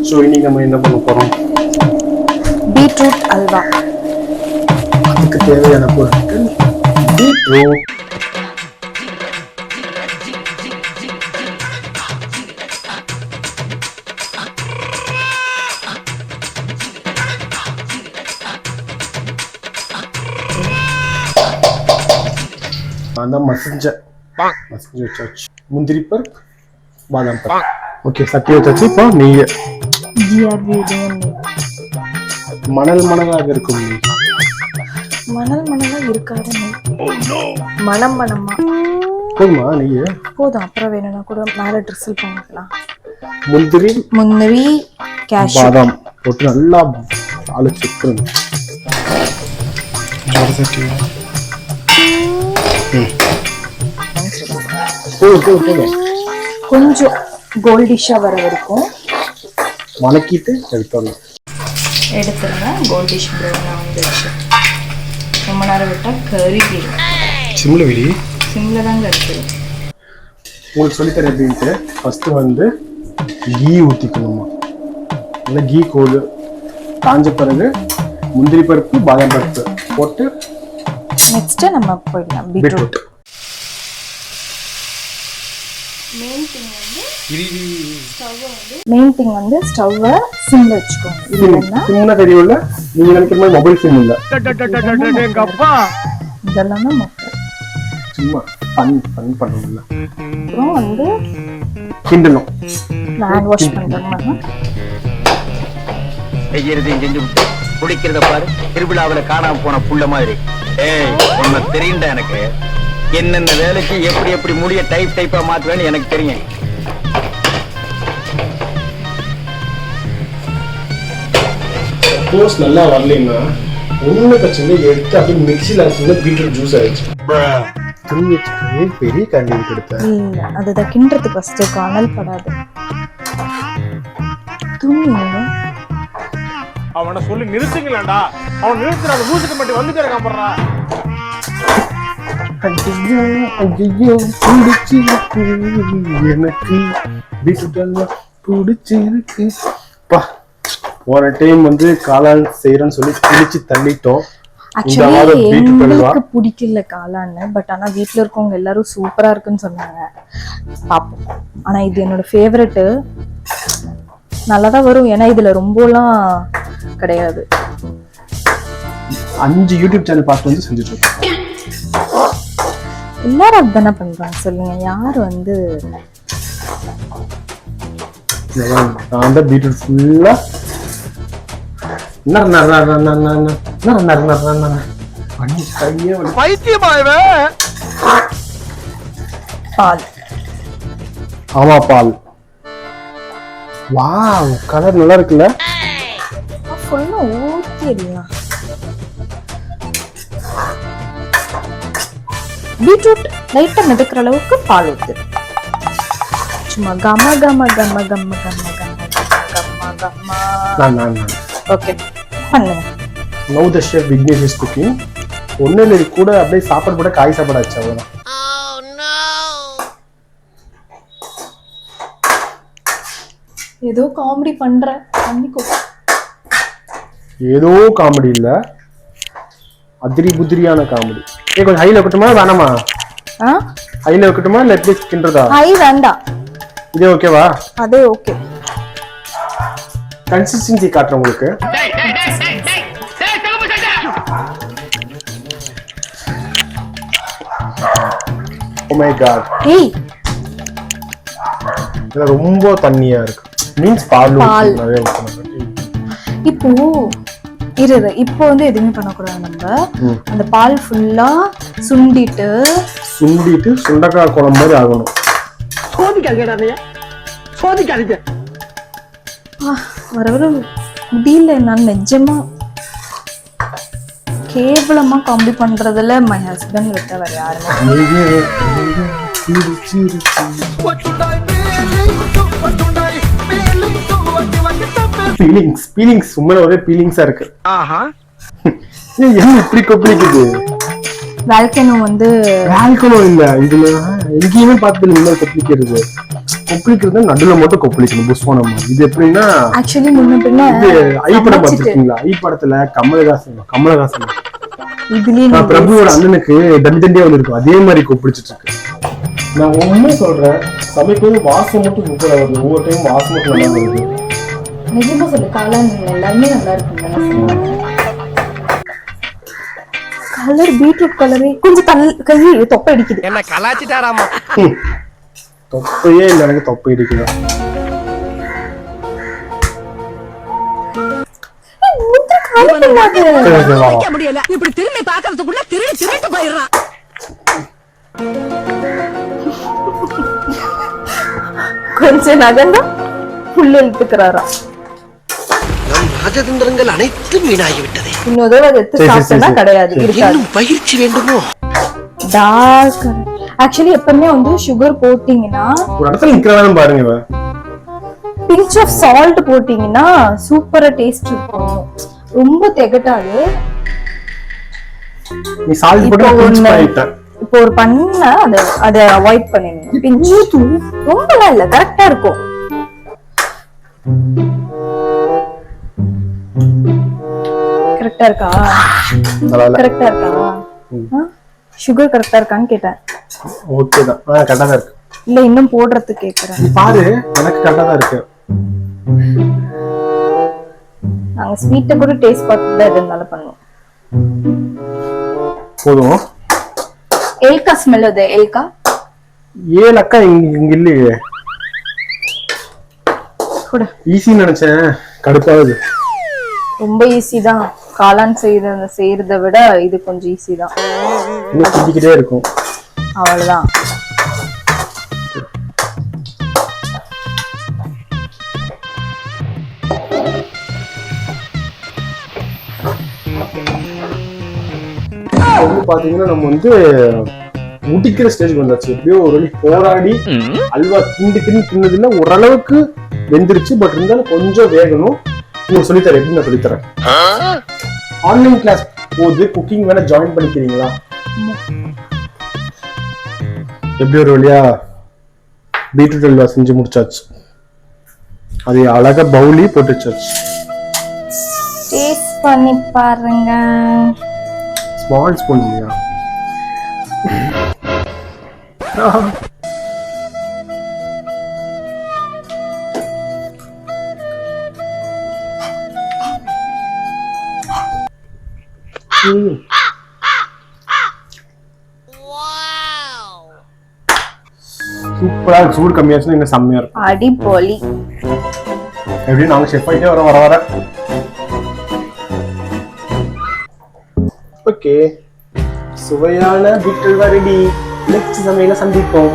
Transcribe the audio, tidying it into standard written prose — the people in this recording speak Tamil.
ஸோ இன்னைக்கு நம்ம என்ன பண்ண போறோம்? பீட்ரூட் அல்வா. அதுக்கு தேவையான பொருட்கள் பீட்ரூட், அந்த மசிஞ்ச வச்சாச்சு, முந்திரி பருப்பு, பாதாம் பருப்பு. ஓகே, சட்டி வச்சாச்சு. இப்போ நெய், மணல் மணலாக இருக்கும் நெய். மணல் மணலா இருக்காது நெய். மணம் மணமா போதுமா நெய்? போதும். அப்புறம் வேணும்னா கூட மேல ட்ரிசில் பண்ணிக்கலாம். முந்திரி கேஷ்யூ பாதாம் போட்டு நல்லா அழைச்சிக்கணும். கொஞ்சம் கோல்டிஷா வர வரைக்கும் வணக்கிட்டு எடுத்துருங்க. கோல்டிஷ் ப்ரௌனா வந்துருச்சு. ரொம்ப நேரம் விட்டா கருகிடும். சிம்ல தாங்க இருக்கு. உங்களுக்கு சொல்லித்தரேன் எப்படின்ட்டு. ஃபர்ஸ்ட் வந்து கீ ஊற்றிக்கணுமா. இல்லை கீ கோடு காஞ்ச பிறகு முந்திரி பருப்பு பாதாம் பருப்பு போட்டு நெக்ஸ்ட் நம்ம போயிடலாம் பீட்ரூட். மெயின் திங் வந்து ஸ்டவ்வை சிம்ல வச்சுக்கோங்க. இல்லைன்னா சின்ன தெரியும்ல, நீங்க நினைக்கிற மாதிரி மொபைல் சிம் இல்ல, இதெல்லாம் மொத்தம் சும்மா ஃபன் பண்றோம்ல. அப்புறம் வந்து கிண்டணும், ஹேண்ட் வாஷ் பண்றோம்னா செய்யறதையும் செஞ்சு விட்டு குடிக்கிறத பாரு. திருவிழாவில காணாம போன புள்ள மாதிரி. ஏய், உன்னை தெரியும்டா எனக்கு. என்னென்ன வேலைக்கு எப்படி எப்படி முடிய டைப்பா மாத்துவேன்னு எனக்கு தெரியும். சப்போஸ் நல்லா வரலைன்னா ஒண்ணு பிரச்சனை எடுத்து அப்படியே மிக்சியில் அரைச்சிங்கன்னா பீட்ரூட் ஜூஸ் ஆயிடுச்சு. பெரிய கண்ணில் கொடுத்தேன். இல்ல, அதுதான் கிண்டுறதுக்கு ஃபர்ஸ்ட் காணல் படாது. துணி அவனை சொல்லி நிறுத்துங்களேன்டா. அவன் நிறுத்துற அந்த மூசுக்கு மட்டும் வந்து கேட்க போறா. ஐயோ ஐயோ பிடிச்சிருக்கு எனக்கு பீட்ரூட் அல்வா பிடிச்சிருக்கு. பா, போன டைம் வந்து காளான் செய்யறேன்னு சொல்லி பிடிச்சி தள்ளிட்டோம். ஆக்சுவலி எங்களுக்கு பிடிக்கல காளான்னு. பட் ஆனா வீட்டுல இருக்கவங்க எல்லாரும் சூப்பரா இருக்குன்னு சொன்னாங்க. பாப்போம். ஆனா இது என்னோட ஃபேவரட். நல்லாதான் வரும். ஏன்னா இதுல ரொம்பலாம் கிடையாது. 5 யூடியூப் சேனல் பார்த்து வந்து செஞ்சுட்டு இருக்கோம். எல்லாரும் அப்படிதானே பண்றாங்க சொல்லுங்க. யாரு வந்து நான் தான் பீட்ரூட் ஃபுல்லா பால். ஆமா, பால். வாவ், கலர் நல்லா இருக்குல்ல. ஃபுல்லா ஊத்திடலாம். பீட்ரூட் லைட்டா மிதக்கிற அளவுக்கு பால் ஊத்து. சும்மா கம கம கம கம கம கம கம. ஓகே, பண்ணுங்க. No the chef Vignesh is cooking. ஒன்னும் இல்லை, கூட அப்படியே சாப்பாடு கூட காய் சாப்பாடு ஆச்சு. அவ்வளவுதான். ஏதோ காமெடி பண்ற, பண்ணிக்கோ. ஏதோ காமெடி இல்ல, அதிரி புதிரியான காமெடி. கொஞ்சம் ஹைல வைக்கட்டுமா வேணாமா? ஹைல வைக்கட்டுமா இல்ல எப்படி கிண்டறதா? ஹை வேண்டாம். இது ஓகேவா? அதே ஓகே. கன்சிஸ்டன்சி காட்டுறேன் உங்களுக்கு. Oh my God. ஏய், இது ரொம்ப தண்ணியா இருக்கு. மீன்ஸ் பால் நிறைய ஊத்தணும். இப்போ இப்போ வந்து எதுவுமே பண்ணக்கூடாது. நம்ம அந்த பால் ஃபுல்லா சுண்டிட்டு சுண்டக்காய் குழம்பு மாதிரி ஆகணும். வர வர முடியல. நான் நிஜமா கேவலமா காமெடி பண்றதுல மை ஹஸ்பண்ட் விட்ட வேற யாருமே. பீலிங்ஸ் உண்மையில ஒரே பீலிங்ஸா இருக்கு. என்ன இப்படி கொப்பளிக்குது? வால்கனோ வந்து வால்கனோ இல்ல, இதுல எங்கேயுமே பார்த்தது இந்த மாதிரி கொப்பளிக்கிறது. கொப்பளிக்கிறது நடுவுல மட்டும் கொப்பளிக்கணும் புஷ்வானம் மாதிரி. இது எப்படின்னா ஆக்சுவலி முன்ன பின்ன இது ஐ படம் பார்த்துருக்கீங்களா? ஐ படத்துல கமலஹாசன் இதுலயே பிரபுவோட அண்ணனுக்கு தண்டி தண்டியா வந்து இருக்கும், அதே மாதிரி கொப்பளிச்சிட்டு இருக்கு. நான் உண்மை சொல்றேன், சமைக்கும் வாசம் மட்டும் சூப்பரா வருது, ஒவ்வொரு டைம் வாசம் மட்டும் நல்லா வருது. நிஜமா சொல்லு காளான் எல்லாருமே நல்லா இருக்குங்க. கலர் பீட்ரூட் கலரே கொஞ்சம் கை தொப்பை அடிக்குது. என்ன கலாச்சிட்டாராமா? தொப்பையே இல்லை, எனக்கு தொப்பை அடிக்குது. முடியல இப்படி திரும்பி பாக்குறதுக்குள்ள திருட்டு போயிடுறான். கொஞ்சம் நகர்ந்தா புல் எழுத்துக்கிறாரா? நம் ராஜதந்திரங்கள் அனைத்தும் வீணாகிவிட்டது. இன்னொரு தடவை எடுத்து சாப்பிட்டா கிடையாது, இருக்காது. பயிற்சி வேண்டுமோ? டார்க் ஆக்சுவலி எப்பவுமே வந்து சுகர் போட்டீங்கன்னா ஒரு இடத்துல நிக்கிறதானு பாருங்க, பிஞ்ச் ஆஃப் சால்ட் போட்டீங்கன்னா சூப்பரா டேஸ்ட் இருக்கும், ரொம்ப திகட்டாது. நீ சால்ட் போட்டு பிஞ்ச் பண்ணிட்ட. இப்போ ஒரு பண்ண அதை அவாய்ட் பண்ணிடுங்க. பிஞ்ச் ரொம்பலாம் இல்ல, கரெக்டா இருக்கும். கரெக்டா இருக்கா? கரெக்டா இருக்கா? சுகர் கரெக்டா இருக்கான்னு கேட்டேன். ஓகே தான், கரெக்டா தான் இருக்கு. இல்ல இன்னும் போடுறதுக்கு கேக்குறேன். நீ பாரு, எனக்கு கரெக்டா தான் இருக்கு. நாங்க ஸ்வீட்டை கூட டேஸ்ட் பார்த்து தான் எதுனால பண்ணுவோம். போதும். ஏல்கா ஸ்மெல் அது. ஏல்கா ஏலக்கா இங்க இல்லையே. கூட ஈஸி நினைச்சேன், கடுப்பாகுது. ரொம்ப ஈஸி தான். காளான் செய்யறத விட இது கொஞ்சம் ஈஸி தான். இன்னும் குடிக்கிட்டே இருக்கும், அவ்வளவுதான். பாத்தீங்கன்னா நம்ம வந்து முடிக்கிற ஸ்டேஜ் வந்தாச்சு. எப்படியோ ஒரு வழி போராடி அல்வா தின்னதுல ஓரளவுக்கு வெந்துருச்சு. பட் இருந்தாலும் கொஞ்சம் வேகணும். உங்களுக்கு சொல்லித்தரேன், எப்படி நான் சொல்லித்தரேன். ஆன்லைன் கிளாஸ் போது குக்கிங் வேணா ஜாயின் பண்ணிக்கிறீங்களா? எப்படி ஒரு வழியா பீட்ரூட் அல்வா செஞ்சு முடிச்சாச்சு. அது அழகா பவுலி போட்டு வச்சாச்சு. டேஸ்ட் பண்ணி பாருங்க. ஸ்மால் ஸ்பூன் இல்லையா? சூப்பரா இருக்கு. சூடு கம்மியாச்சுன்னா இன்னும் செம்மையா இருக்கும். அடிப்பொலி. எப்படியும் நாங்க ஷெஃப் ஆகிட்டே வர ஓகே, சுவையான பீட்ரூட் ரெடி. நெக்ஸ்ட் சமையல சந்திப்போம்.